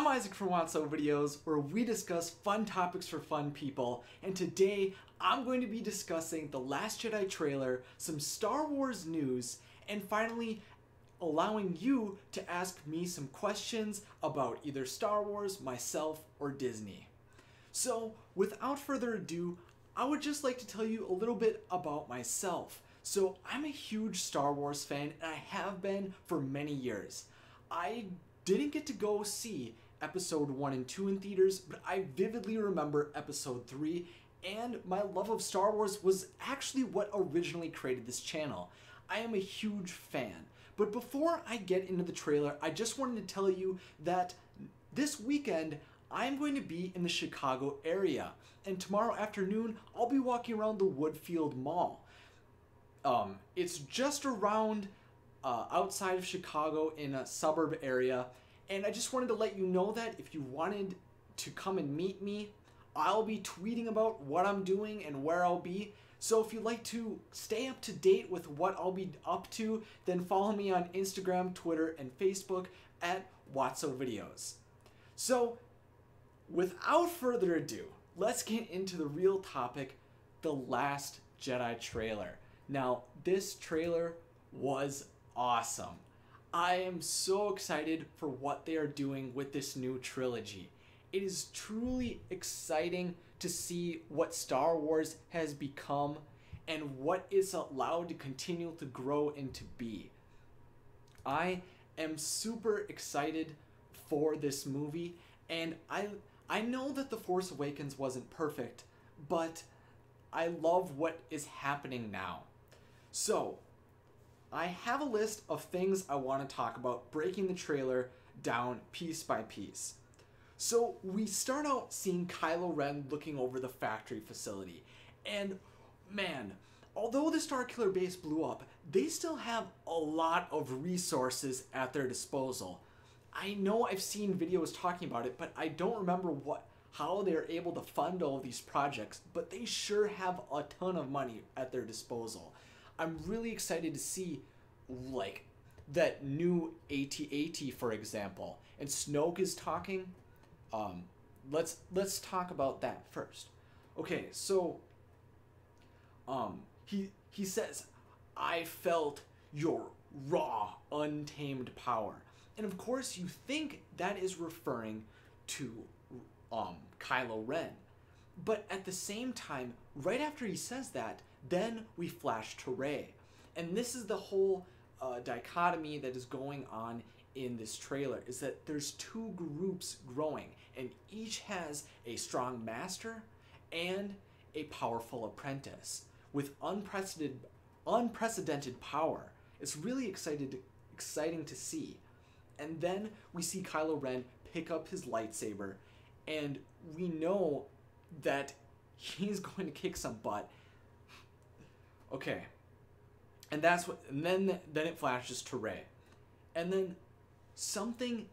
I'm Isaac from Wotso Videos, where we discuss fun topics for fun people, and today I'm going to be discussing the Last Jedi trailer, some Star Wars news, and finally allowing you to ask me some questions about either Star Wars, myself, or Disney. So, without further ado, I would just like to tell you a little bit about myself. So, I'm a huge Star Wars fan, and I have been for many years. I didn't get to go see episode 1 and 2 in theaters, but I vividly remember episode 3, and my love of Star Wars was actually what originally created this channel. I am a huge fan. But before I get into the trailer, I just wanted to tell you that this weekend I'm going to be in the Chicago area, and tomorrow afternoon I'll be walking around the Woodfield Mall. It's just around outside of Chicago in a suburb area, and I just wanted to let you know that if you wanted to come and meet me, I'll be tweeting about what I'm doing and where I'll be. So if you'd like to stay up to date with what I'll be up to, then follow me on Instagram, Twitter, and Facebook at Wotso Videos. So without further ado, let's get into the real topic, the Last Jedi trailer. Now, this trailer was awesome. I am so excited for what they are doing with this new trilogy. It is truly exciting to see what Star Wars has become and what it's allowed to continue to grow and to be. I am super excited for this movie, and I know that The Force Awakens wasn't perfect, but I love what is happening now. So, I have a list of things I want to talk about, breaking the trailer down piece by piece. So we start out seeing Kylo Ren looking over the factory facility, and man, although the Starkiller base blew up, they still have a lot of resources at their disposal. I know I've seen videos talking about it, but I don't remember how they're able to fund all of these projects, but they sure have a ton of money at their disposal. I'm really excited to see, like, that new AT-AT, for example, and Snoke is talking. Let's talk about that first. Okay, so he says, "I felt your raw, untamed power," and of course you think that is referring to Kylo Ren, but at the same time, right after he says that, then we flash to Rey, and this is the whole dichotomy that is going on in this trailer, is that there's two groups growing, and each has a strong master and a powerful apprentice with unprecedented power. It's really exciting to see. And then we see Kylo Ren pick up his lightsaber, and we know that he's going to kick some butt. Okay, and then it flashes to Rey, and then something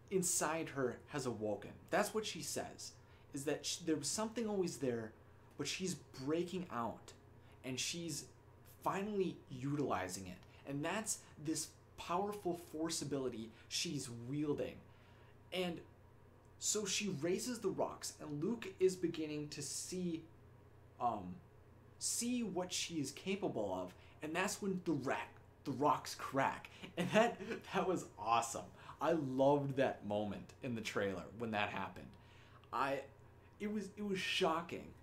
inside her has awoken. That's what she says, is that there was something always there, but she's breaking out, and she's finally utilizing it, and that's this powerful force ability she's wielding. And so she raises the rocks, and Luke is beginning to see what she is capable of, and that's when the rocks crack, and that was awesome. I loved that moment in the trailer when that happened. It was shocking,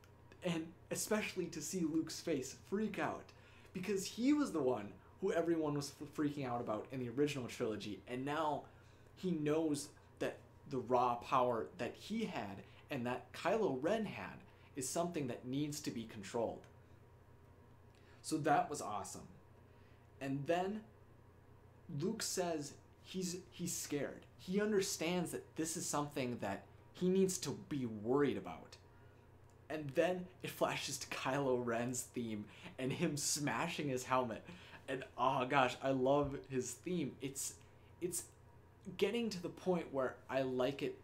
and especially to see Luke's face freak out, because he was the one who everyone was freaking out about in the original trilogy, and now he knows that the raw power that he had and that Kylo Ren had is something that needs to be controlled. So that was awesome. And then Luke says he's scared. He understands that this is something that he needs to be worried about. And then it flashes to Kylo Ren's theme and him smashing his helmet. And oh gosh, I love his theme. It's getting to the point where I like it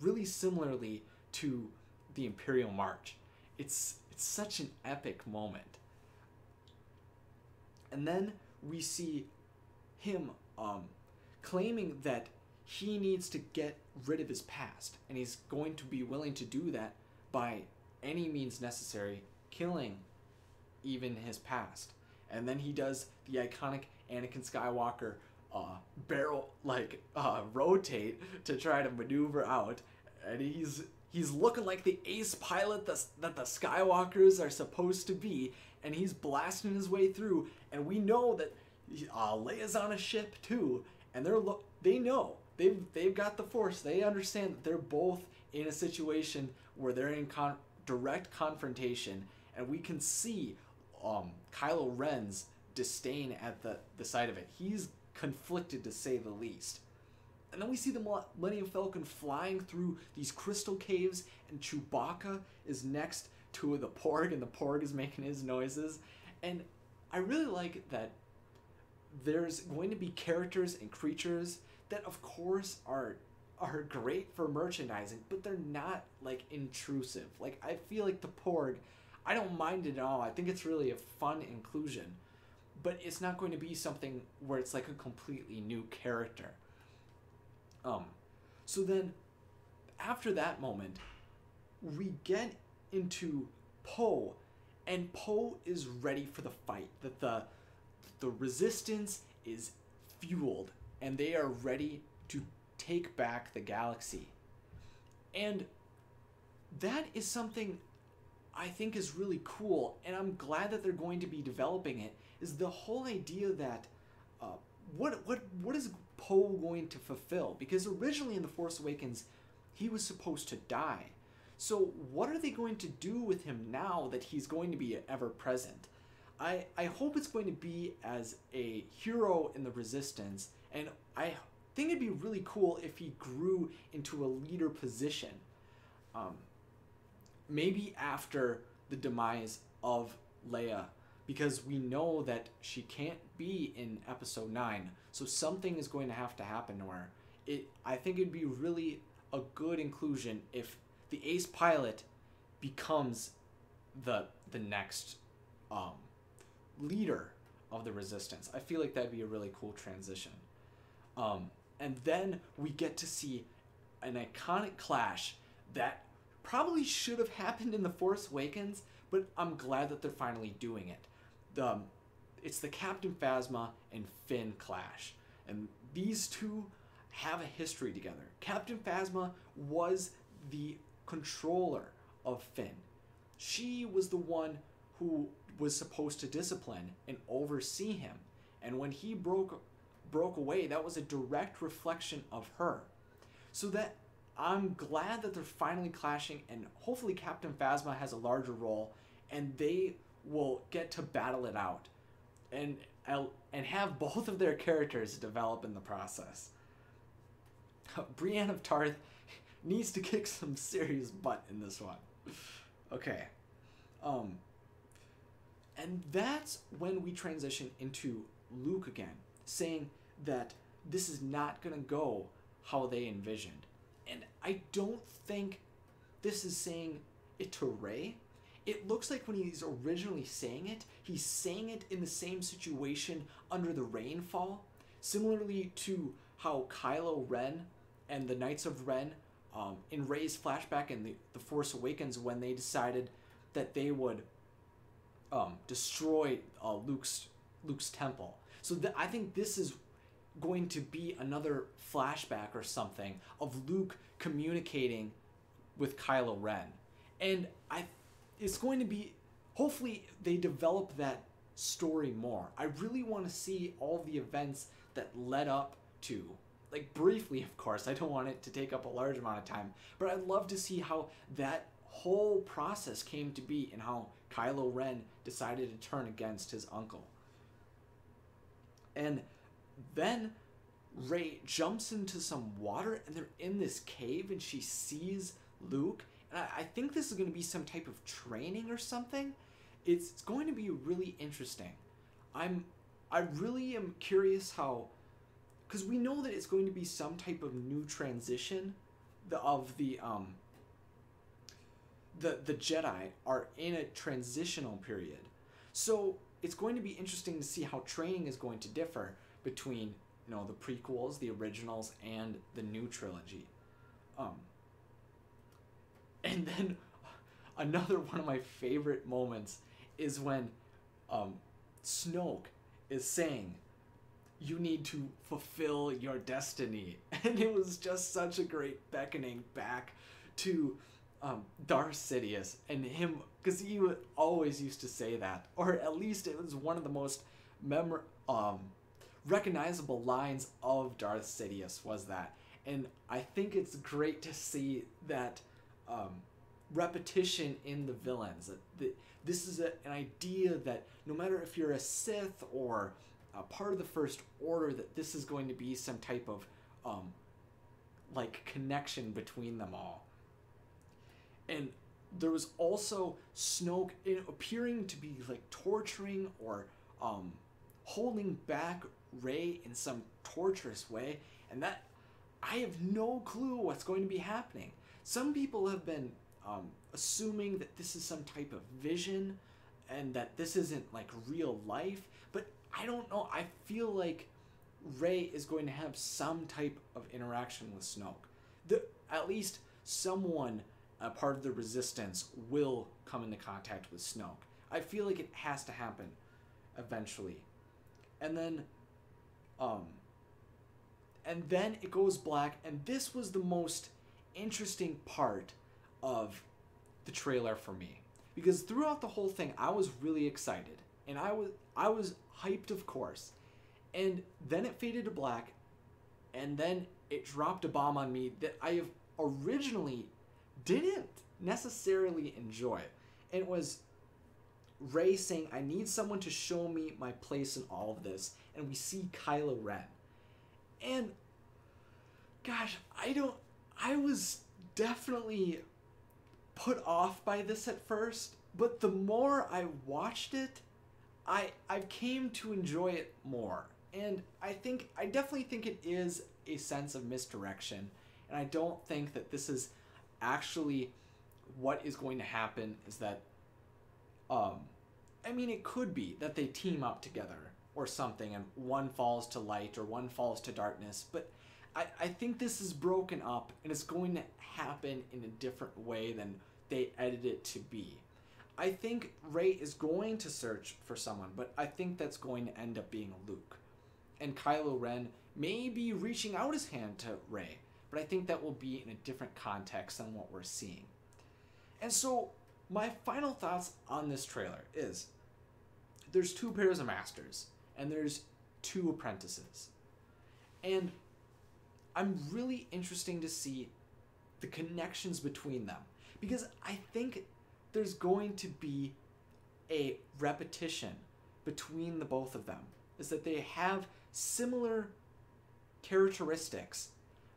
really similarly to the Imperial March. It's such an epic moment. And then we see him claiming that he needs to get rid of his past, and he's going to be willing to do that by any means necessary, killing even his past. And then he does the iconic Anakin Skywalker barrel rotate to try to maneuver out, and he's looking like the ace pilot that the Skywalkers are supposed to be, and he's blasting his way through. And we know that Leia's on a ship too, and they know they've got the Force. They understand that they're both in a situation where they're in direct confrontation, and we can see Kylo Ren's disdain at the sight of it. He's conflicted, to say the least. And then we see the Millennium Falcon flying through these crystal caves, and Chewbacca is next to the Porg, and the Porg is making his noises. And I really like that there's going to be characters and creatures that, of course, are great for merchandising, but they're not, like, intrusive. Like, I feel like the Porg, I don't mind it at all. I think it's really a fun inclusion, but it's not going to be something where it's like a completely new character. So then, after that moment, we get into Poe, and Poe is ready for the fight. That the Resistance is fueled, and they are ready to take back the galaxy. And that is something I think is really cool, and I'm glad that they're going to be developing it, is the whole idea that what is Poe going to fulfill? Because originally in The Force Awakens, he was supposed to die. So what are they going to do with him now that he's going to be ever present? I hope it's going to be as a hero in the Resistance, and I think it'd be really cool if he grew into a leader position. Maybe after the demise of Leia, because we know that she can't be in Episode 9, so something is going to have to happen to her. I think it'd be really a good inclusion if the ace pilot becomes the next leader of the Resistance. I feel like that'd be a really cool transition. And then we get to see an iconic clash that probably should have happened in The Force Awakens, but I'm glad that they're finally doing it. It's the Captain Phasma and Finn clash, and these two have a history together. Captain Phasma was the controller of Finn. She was the one who was supposed to discipline and oversee him, and when he broke away, that was a direct reflection of her. So that I'm glad that they're finally clashing, and hopefully Captain Phasma has a larger role, and they will get to battle it out, and have both of their characters develop in the process. Brienne of Tarth needs to kick some serious butt in this one. Okay. And that's when we transition into Luke again, saying that this is not going to go how they envisioned. And I don't think this is saying it to Rey. It looks like when he's originally saying it, he's saying it in the same situation under the rainfall, similarly to how Kylo Ren and the Knights of Ren, in Rey's flashback in the Force Awakens, when they decided that they would destroy Luke's temple. So I think this is going to be another flashback or something of Luke communicating with Kylo Ren. And it's going to be, hopefully they develop that story more. I really want to see all the events that led up to, like briefly of course, I don't want it to take up a large amount of time, but I'd love to see how that whole process came to be and how Kylo Ren decided to turn against his uncle. And then Rey jumps into some water, and they're in this cave, and she sees Luke. And I think this is going to be some type of training or something. It's going to be really interesting. I really am curious how, because we know that it's going to be some type of new transition. The Jedi are in a transitional period, so it's going to be interesting to see how training is going to differ between the prequels, the originals, and the new trilogy. And then another one of my favorite moments is when Snoke is saying, "You need to fulfill your destiny." And it was just such a great beckoning back to Darth Sidious and him, because he always used to say that, or at least it was one of the most recognizable lines of Darth Sidious was that. And I think it's great to see that repetition in the villains. This is an idea that no matter if you're a Sith or a part of the First Order, that this is going to be some type of connection between them all. And there was also Snoke appearing to be torturing or holding back Rey in some torturous way, and that I have no clue what's going to be happening. Some people have been assuming that this is some type of vision and that this isn't real life, but I don't know. I feel like Rey is going to have some type of interaction with Snoke. At least someone, a part of the Resistance, will come into contact with Snoke. I feel like it has to happen eventually. And then it goes black, and this was the most interesting part of the trailer for me, because throughout the whole thing I was really excited and I was hyped, of course, and then it faded to black, and then it dropped a bomb on me that I have originally didn't necessarily enjoy. And it was Rey saying, "I need someone to show me my place in all of this," and we see Kylo Ren. And gosh, I was definitely put off by this at first, but the more I watched it, I came to enjoy it more. And I definitely think it is a sense of misdirection, and I don't think that this is actually what is going to happen. Is that it could be that they team up together or something, and one falls to light or one falls to darkness, but I think this is broken up, and it's going to happen in a different way than they edited it to be. I think Rey is going to search for someone, but I think that's going to end up being Luke. And Kylo Ren may be reaching out his hand to Rey, but I think that will be in a different context than what we're seeing. And so my final thoughts on this trailer is there's 2 pairs of masters and there's 2 apprentices. And I'm really interested to see the connections between them, because I think there's going to be a repetition between the both of them, is that they have similar characteristics,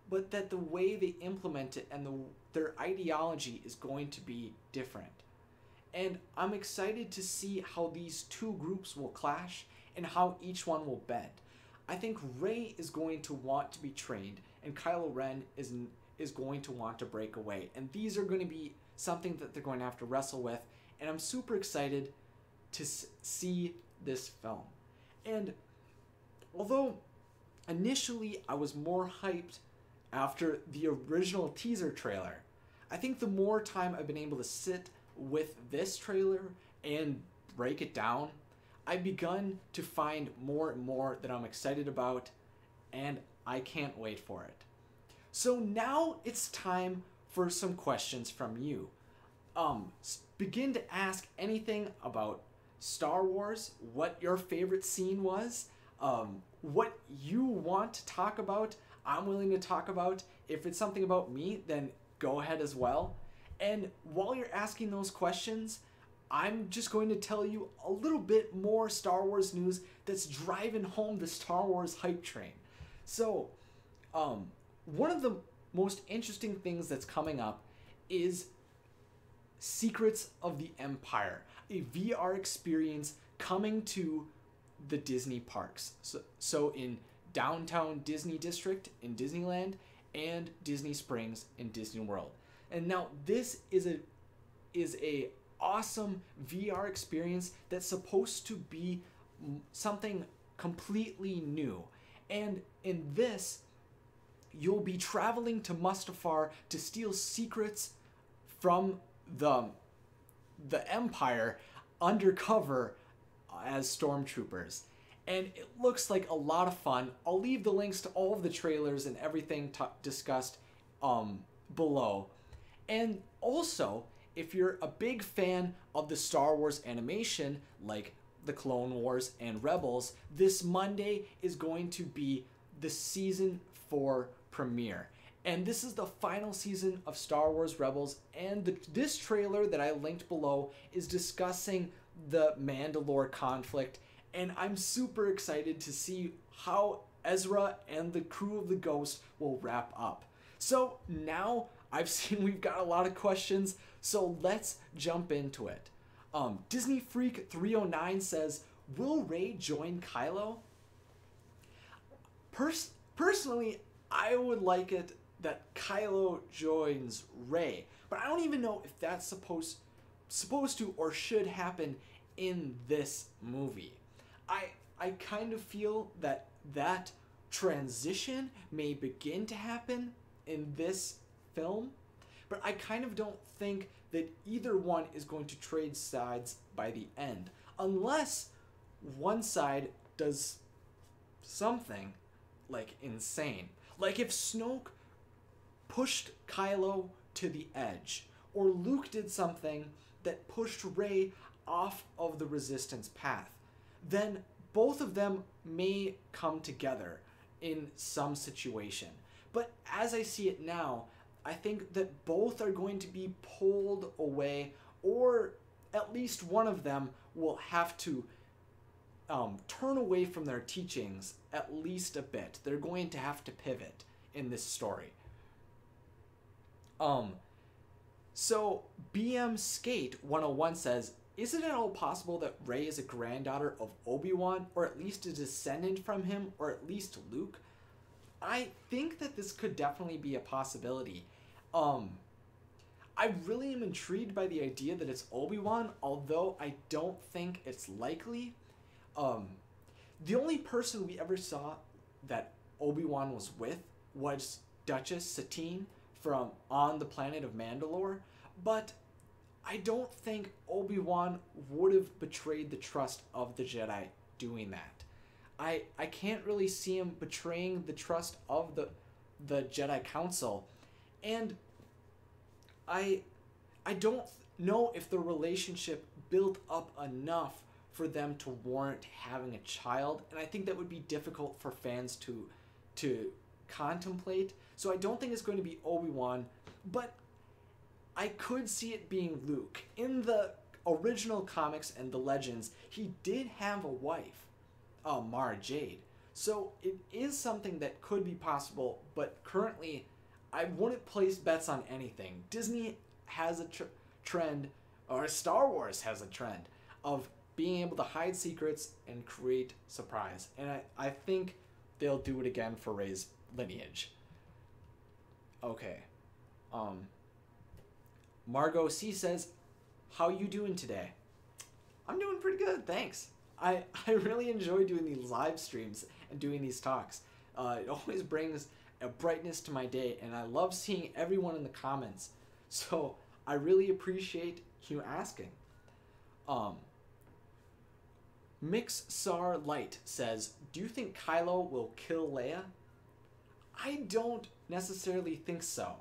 but that the way they implement it and their ideology is going to be different. And I'm excited to see how these 2 groups will clash and how each one will bend. I think Rey is going to want to be trained, and Kylo Ren is going to want to break away. And these are going to be something that they're going to have to wrestle with, and I'm super excited to see this film. And although initially I was more hyped after the original teaser trailer, I think the more time I've been able to sit with this trailer and break it down, I've begun to find more and more that I'm excited about, and I can't wait for it. So now it's time for some questions from you. Begin to ask anything about Star Wars, what your favorite scene was, what you want to talk about, I'm willing to talk about. If it's something about me, then go ahead as well. And while you're asking those questions, I'm just going to tell you a little bit more Star Wars news that's driving home the Star Wars hype train. So, one of the most interesting things that's coming up is Secrets of the Empire, a VR experience coming to the Disney parks. So in downtown Disney District in Disneyland and Disney Springs in Disney World. And now this is a awesome VR experience that's supposed to be something completely new. And in this, you'll be traveling to Mustafar to steal secrets from the Empire undercover as stormtroopers. And it looks like a lot of fun. I'll leave the links to all of the trailers and everything discussed below. And also, if you're a big fan of the Star Wars animation, like the Clone Wars and Rebels, this Monday is going to be the season 4 premiere. And this is the final season of Star Wars Rebels, and this trailer that I linked below is discussing the Mandalore conflict, and I'm super excited to see how Ezra and the crew of the Ghost will wrap up. So now I've seen we've got a lot of questions, so let's jump into it. Disney Freak 309 says, will Rey join Kylo? Personally, I would like it that Kylo joins Rey, but I don't even know if that's supposed to or should happen in this movie. I kind of feel that transition may begin to happen in this film, but I kind of don't think that either one is going to trade sides by the end, unless one side does something like insane. Like if Snoke pushed Kylo to the edge, or Luke did something that pushed Rey off of the Resistance path, then both of them may come together in some situation. But as I see it now, I think that both are going to be pulled away, or at least one of them will have to turn away from their teachings at least a bit. They're going to have to pivot in this story. So BM Skate 101 says, is it at all possible that Rey is a granddaughter of Obi-Wan, or at least a descendant from him, or at least Luke? I think that this could definitely be a possibility. I really am intrigued by the idea that it's Obi-Wan, although I don't think it's likely. The only person we ever saw that Obi-Wan was with was Duchess Satine from On the Planet of Mandalore, but I don't think Obi-Wan would have betrayed the trust of the Jedi doing that. I can't really see him betraying the trust of the Jedi Council, and I don't know if the relationship built up enough for them to warrant having a child, and I think that would be difficult for fans to contemplate. So I don't think it's going to be Obi-Wan, but I could see it being Luke. In the original comics and the legends, he did have a wife, Mara Jade. So it is something that could be possible, but currently I wouldn't place bets on anything. Disney has a trend, or Star Wars has a trend, of being able to hide secrets and create surprise. And I think they'll do it again for Rey's lineage. Okay. Margot C says, how you doing today? I'm doing pretty good, thanks. I really enjoy doing these live streams and doing these talks. It always brings a brightness to my day, and I love seeing everyone in the comments. So I really appreciate you asking. Mixar Light says, do you think Kylo will kill Leia? I don't necessarily think so.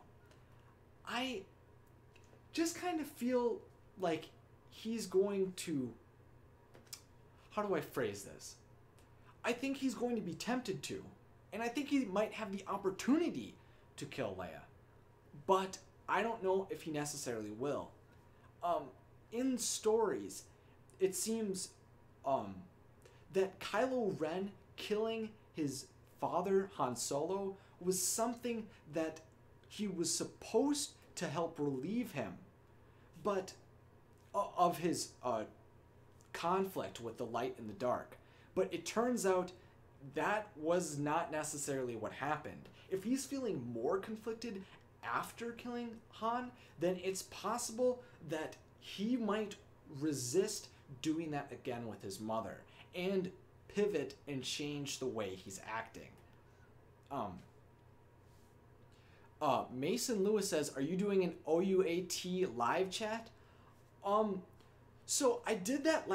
I just kind of feel like he's going to... How do I phrase this? I think he's going to be tempted to, and I think he might have the opportunity to kill Leia, but I don't know if he necessarily will. In stories, it seems that Kylo Ren killing his father, Han Solo, was something that he was supposed to help relieve him, but of his conflict with the light and the dark. But it turns out that was not necessarily what happened. If he's feeling more conflicted after killing Han, then it's possible that he might resist doing that again with his mother and pivot and change the way he's acting. Mason Lewis says, are you doing an OUAT live chat? So I did that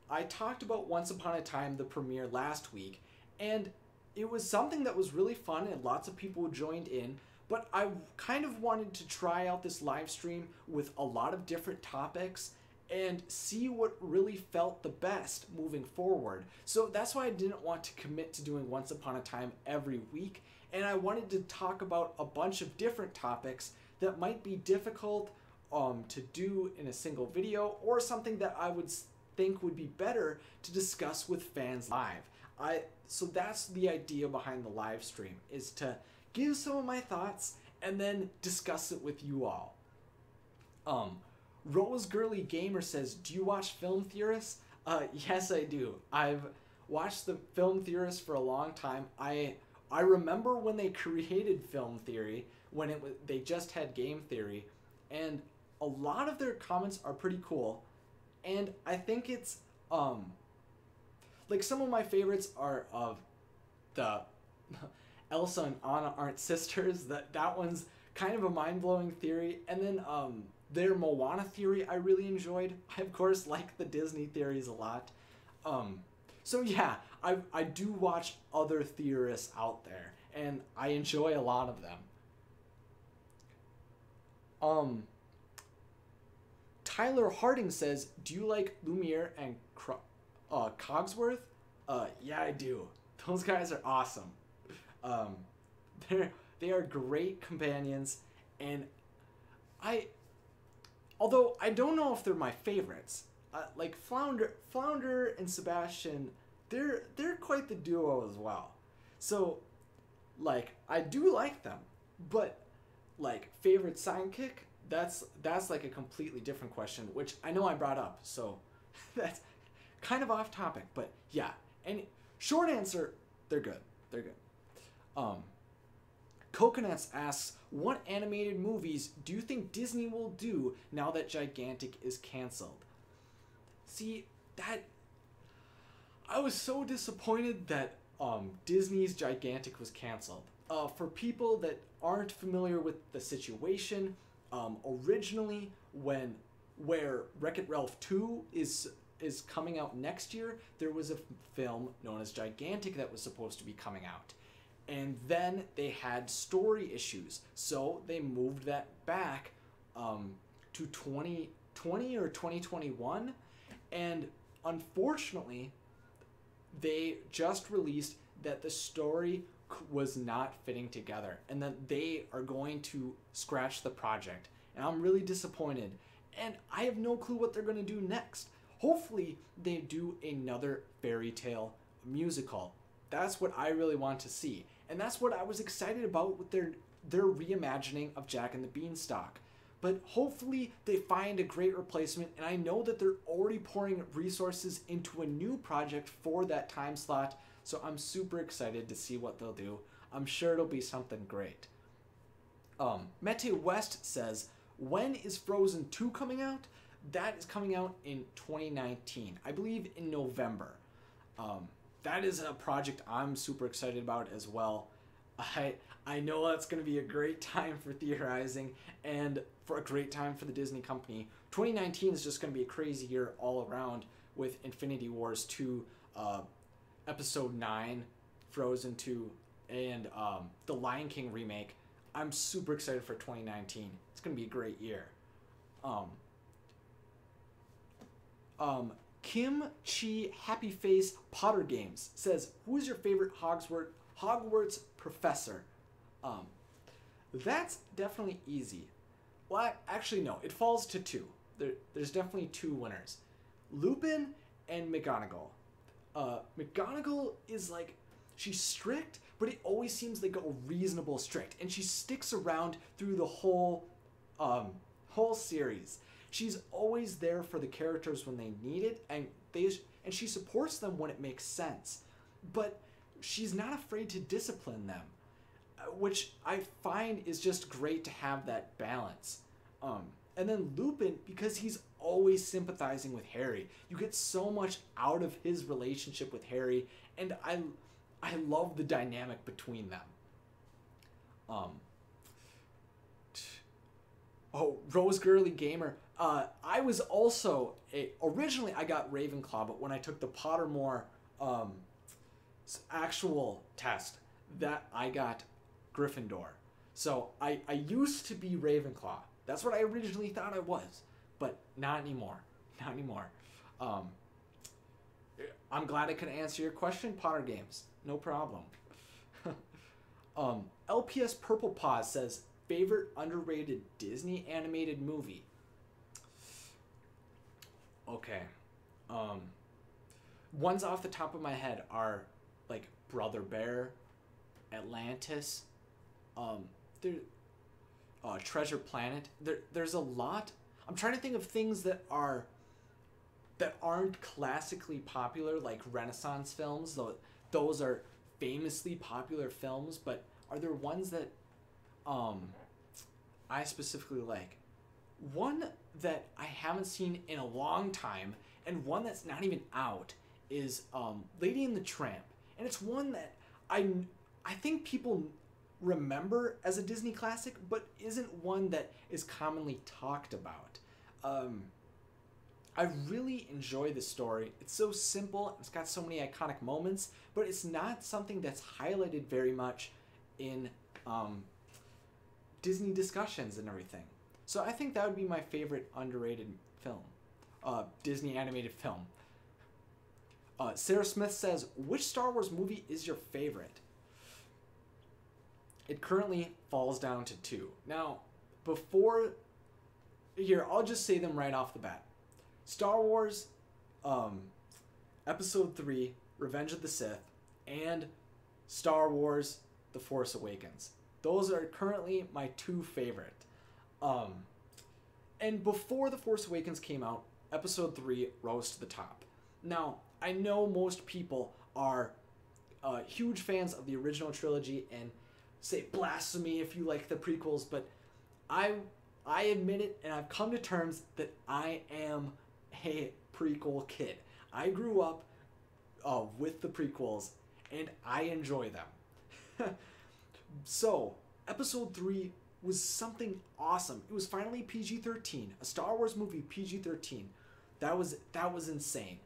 I talked about Once Upon a Time, the premiere last week, and it was something that was really fun and lots of people joined in, but I kind of wanted to try out this live stream with a lot of different topics and see what really felt the best moving forward. So that's why I didn't want to commit to doing Once Upon a Time every week, and I wanted to talk about a bunch of different topics that might be difficult to do in a single video, or something that I would think would be better to discuss with fans live. So that's the idea behind the live stream, is to give some of my thoughts and then discuss it with you all. Rose Girly Gamer says, do you watch Film Theorists? Yes, I do. I've watched the Film Theorists for a long time. I remember when they created Film Theory, when they just had Game Theory, and a lot of their comments are pretty cool, and I think it's like some of my favorites are of the Elsa and Anna aren't sisters. That one's kind of a mind-blowing theory, and then their Moana theory I really enjoyed. I of course like the Disney theories a lot. So yeah, I do watch other theorists out there, and I enjoy a lot of them. Tyler Harding says, do you like Lumiere and Cogsworth? Yeah, I do. Those guys are awesome. They are great companions, and although I don't know if they're my favorites, like Flounder and Sebastian, they're quite the duo as well. So, like, I do like them, but like favorite sidekick, that's like a completely different question, which I know I brought up, so that's kind of off topic, but yeah. And short answer, they're good. They're good. Coconuts asks, what animated movies do you think Disney will do now that Gigantic is canceled? See, I was so disappointed that Disney's Gigantic was canceled. For people that aren't familiar with the situation, originally where Wreck-It Ralph 2 is coming out next year, there was a film known as Gigantic that was supposed to be coming out. And then they had story issues, so they moved that back to 2020 or 2021, and unfortunately, they just released that the story was not fitting together, and that they are going to scratch the project, and I'm really disappointed, and I have no clue what they're going to do next. Hopefully, they do another fairy tale musical. That's what I really want to see. And that's what I was excited about with their reimagining of Jack and the Beanstalk. But hopefully they find a great replacement, and I know that they're already pouring resources into a new project for that time slot, so I'm super excited to see what they'll do. I'm sure it'll be something great. Mete West says, when is Frozen 2 coming out? That is coming out in 2019. I believe in November. That is a project I'm super excited about as well. I know that's going to be a great time for theorizing and for a great time for the Disney company. 2019 is just going to be a crazy year all around with Infinity Wars 2, Episode 9, Frozen 2, and the Lion King remake. I'm super excited for 2019. It's going to be a great year. Kim Chi Happy Face Potter Games says, who is your favorite Hogwarts professor? That's definitely easy. Well, actually no, it falls to two. There's definitely two winners. Lupin and McGonagall. McGonagall is like, she's strict, but it always seems like a reasonable strict, and she sticks around through the whole series. She's always there for the characters when they need it, and she supports them when it makes sense. But she's not afraid to discipline them, which I find is just great to have that balance. And then Lupin, because he's always sympathizing with Harry. You get so much out of his relationship with Harry, and I love the dynamic between them. Rose Girly Gamer. I was also originally I got Ravenclaw, but when I took the Pottermore actual test, that I got Gryffindor. So I used to be Ravenclaw. That's what I originally thought I was, but not anymore. Not anymore. I'm glad I could answer your question, Potter Games. No problem. LPS Purple Paws says, favorite underrated Disney animated movie? Okay. Ones off the top of my head are like Brother Bear, Atlantis, Treasure Planet. There's a lot. I'm trying to think of things that aren't classically popular, like Renaissance films. Though those are famously popular films, but are there ones that I specifically like? One that I haven't seen in a long time, and one that's not even out, is Lady and the Tramp. And it's one that I think people remember as a Disney classic, but isn't one that is commonly talked about. I really enjoy the story. It's so simple, it's got so many iconic moments, but it's not something that's highlighted very much in Disney discussions and everything. So I think that would be my favorite underrated film, Disney animated film. Sarah Smith says, which Star Wars movie is your favorite? It currently falls down to two. Now, I'll just say them right off the bat. Star Wars, Episode 3, Revenge of the Sith, and Star Wars, The Force Awakens. Those are currently my two favorite. And before The Force Awakens came out, Episode 3 rose to the top. Now, I know most people are huge fans of the original trilogy and say blasphemy if you like the prequels, but I admit it, and I've come to terms that I am a prequel kid. I grew up with the prequels, and I enjoy them. So, Episode 3 was something awesome. It was finally PG-13, a Star Wars movie PG-13. That was insane.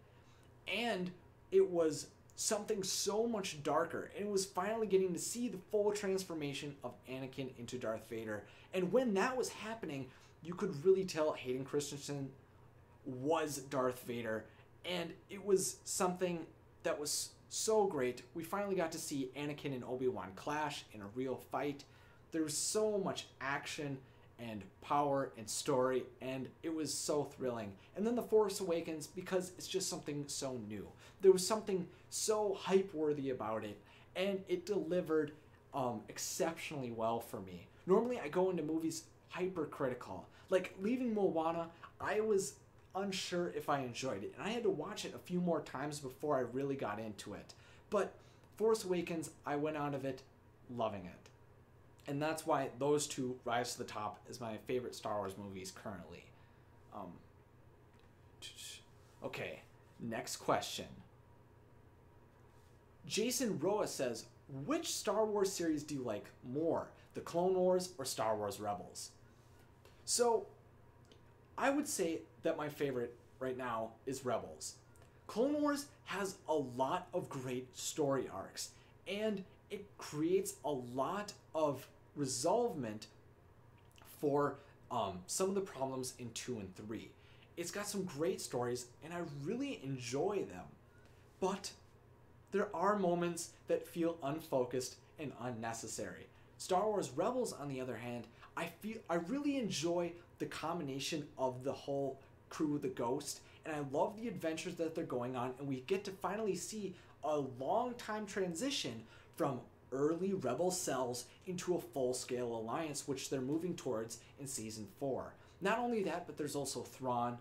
And it was something so much darker, and it was finally getting to see the full transformation of Anakin into Darth Vader. And when that was happening, you could really tell Hayden Christensen was Darth Vader, and it was something that was so great. We finally got to see Anakin and Obi-Wan clash in a real fight. There was so much action and power and story, and it was so thrilling. And then The Force Awakens, because it's just something so new. There was something so hype-worthy about it, and it delivered exceptionally well for me. Normally, I go into movies hypercritical. Like, leaving Moana, I was unsure if I enjoyed it, and I had to watch it a few more times before I really got into it. But Force Awakens, I went out of it loving it. And that's why those two rise to the top as my favorite Star Wars movies currently. Okay, next question. Jason Roa says, which Star Wars series do you like more, The Clone Wars or Star Wars Rebels? So, I would say that my favorite right now is Rebels. Clone Wars has a lot of great story arcs, and it creates a lot of resolvement for some of the problems in 2 and 3. It's got some great stories, and I really enjoy them. But there are moments that feel unfocused and unnecessary. Star Wars Rebels, on the other hand, I really enjoy the combination of the whole crew of the Ghost, and I love the adventures that they're going on, and we get to finally see a long time transition from early rebel cells into a full-scale alliance, which they're moving towards in Season 4. Not only that, but there's also Thrawn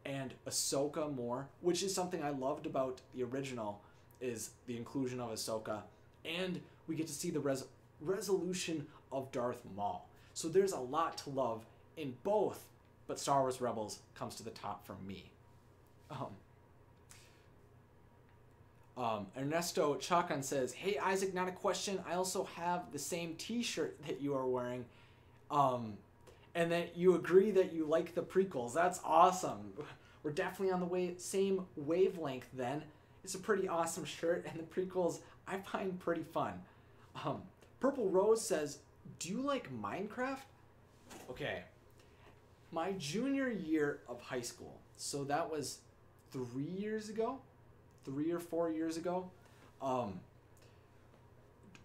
and Ahsoka more, which is something I loved about the original, is the inclusion of Ahsoka, and we get to see the resolution of Darth Maul. So there's a lot to love in both but Star Wars Rebels comes to the top for me. Ernesto Chacan says, "Hey Isaac, not a question. I also have the same T-shirt that you are wearing, and that you agree that you like the prequels. That's awesome. We're definitely on the same wavelength then. It's a pretty awesome shirt, and the prequels I find pretty fun." Purple Rose says, "Do you like Minecraft?" Okay, my junior year of high school, so that was 3 years ago. 3 or 4 years ago.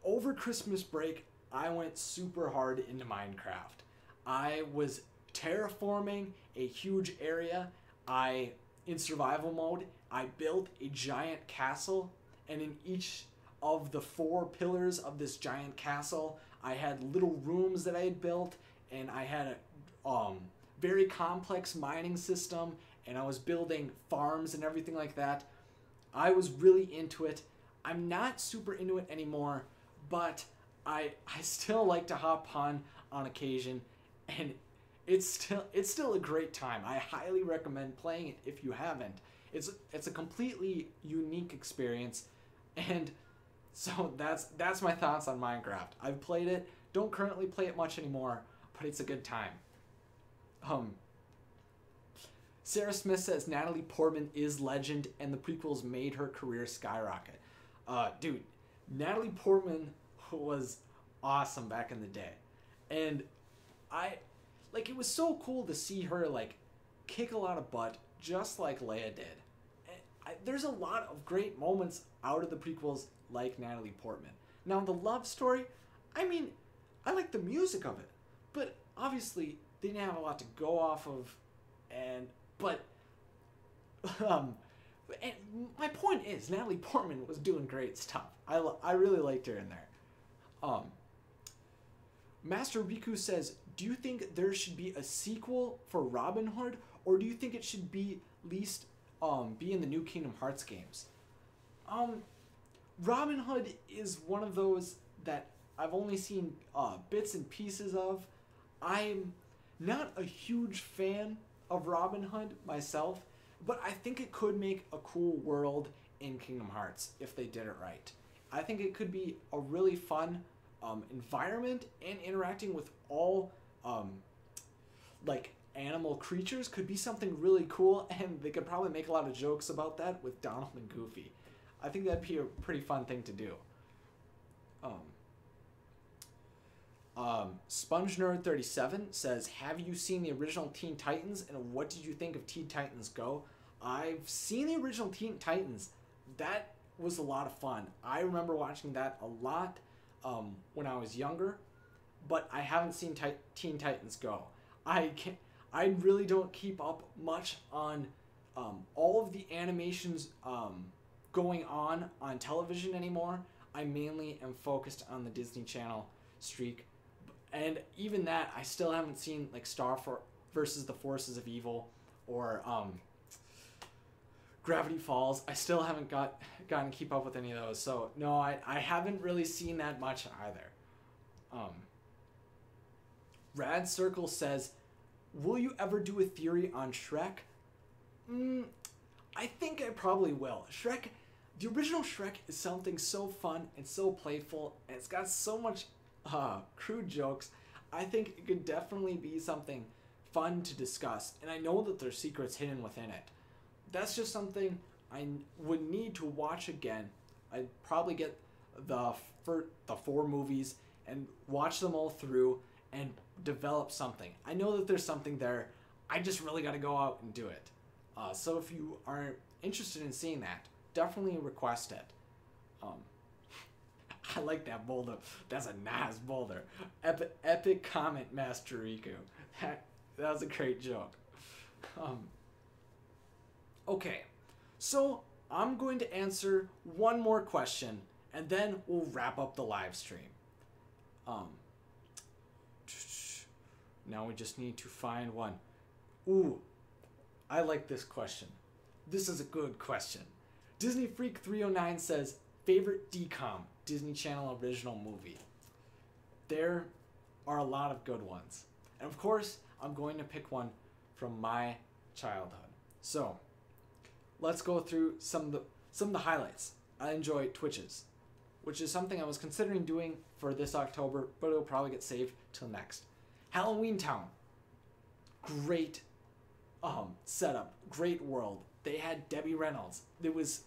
Over Christmas break, I went super hard into Minecraft. I was terraforming a huge area. In survival mode, I built a giant castle, and in each of the 4 pillars of this giant castle, I had little rooms that I had built, and I had a very complex mining system, and I was building farms and everything like that. I was really into it. I'm not super into it anymore, but I still like to hop on occasion, and it's still a great time. I highly recommend playing it if you haven't. It's a completely unique experience, and so that's my thoughts on Minecraft. I've played it, don't currently play it much anymore, but it's a good time. Sarah Smith says Natalie Portman is legend, and the prequels made her career skyrocket. Dude, Natalie Portman was awesome back in the day, and it was so cool to see her kick a lot of butt, just like Leia did. There's a lot of great moments out of the prequels, like Natalie Portman. Now the love story, I mean, I like the music of it, but obviously they didn't have a lot to go off of, but and my point is, Natalie Portman was doing great stuff. I really liked her in there. Master Riku says, "Do you think there should be a sequel for Robin Hood, or do you think it should be least be in the new Kingdom Hearts games?" Robin Hood is one of those that I've only seen bits and pieces of. I'm not a huge fan of Robin Hood myself, but I think it could make a cool world in Kingdom Hearts if they did it right. I think it could be a really fun environment, and interacting with all animal creatures could be something really cool, and they could probably make a lot of jokes about that with Donald and Goofy. I think that'd be a pretty fun thing to do. Sponge Nerd 37 says, "Have you seen the original Teen Titans, and what did you think of Teen Titans Go?" I've seen the original Teen Titans. That was a lot of fun. I remember watching that a lot when I was younger, but I haven't seen Teen Titans Go. I really don't keep up much on all of the animations going on television anymore. I mainly am focused on the Disney Channel streak, and even that, I still haven't seen Star versus the Forces of Evil or Gravity Falls. I still haven't gotten to keep up with any of those. So no, I haven't really seen that much either. Rad Circle says, "Will you ever do a theory on Shrek?" I think I probably will. Shrek, the original Shrek, is something so fun and so playful, and it's got so much crude jokes. I think it could definitely be something fun to discuss, and I know that there's secrets hidden within it. That's just something I would need to watch again. I'd probably get the 4 movies and watch them all through and develop something. I know that there's something there. I just really got to go out and do it. So if you are interested in seeing that, definitely request it. I like that boulder. That's a nice boulder. Epic comment, Master Riku. That was a great joke. Okay, so I'm going to answer one more question, and then we'll wrap up the live stream. Now we just need to find one. Ooh, I like this question. This is a good question. Disney Freak 309 says, "Favorite DCOM, Disney Channel original movie?" There are a lot of good ones. And of course, I'm going to pick one from my childhood. So, let's go through some of the highlights. I enjoy Twitches, which is something I was considering doing for this October, but it'll probably get saved till next. Halloween Town. Great setup, great world. They had Debbie Reynolds. It was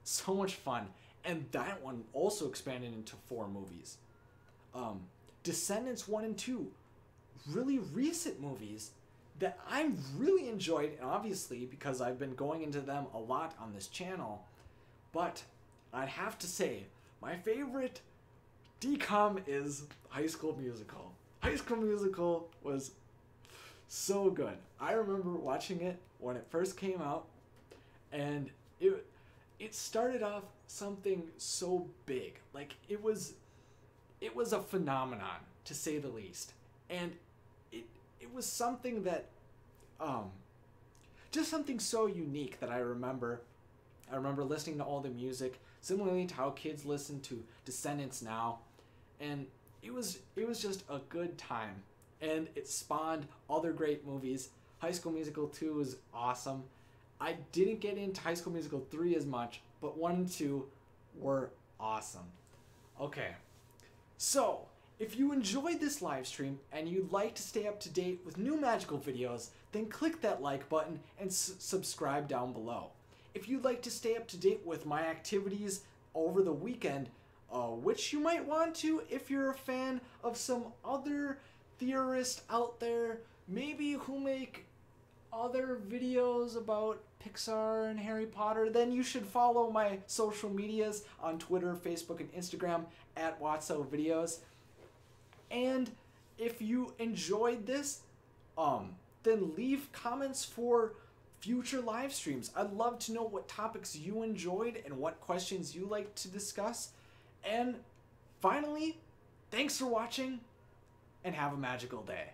so much fun. And that one also expanded into 4 movies. Descendants 1 and 2, really recent movies that I really enjoyed, and obviously because I've been going into them a lot on this channel. But I'd have to say, my favorite DCOM is High School Musical. High School Musical was so good. I remember watching it when it first came out, and it started off something so big. Like, it was a phenomenon, to say the least. And it was something that just something so unique that I remember listening to all the music, similarly to how kids listen to Descendants now, and it was just a good time. And it spawned other great movies. High School Musical 2 was awesome. I didn't get into High School Musical 3 as much, but 1 and 2 were awesome. Okay, so if you enjoyed this live stream and you'd like to stay up to date with new magical videos, then click that like button and subscribe down below. If you'd like to stay up to date with my activities over the weekend, which you might want to if you're a fan of some other theorists out there, maybe who make other videos about Pixar and Harry Potter, then you should follow my social medias on Twitter, Facebook, and Instagram at Wotso Videos. And if you enjoyed this, then leave comments for future live streams. I'd love to know what topics you enjoyed and what questions you like to discuss. And finally, thanks for watching and have a magical day.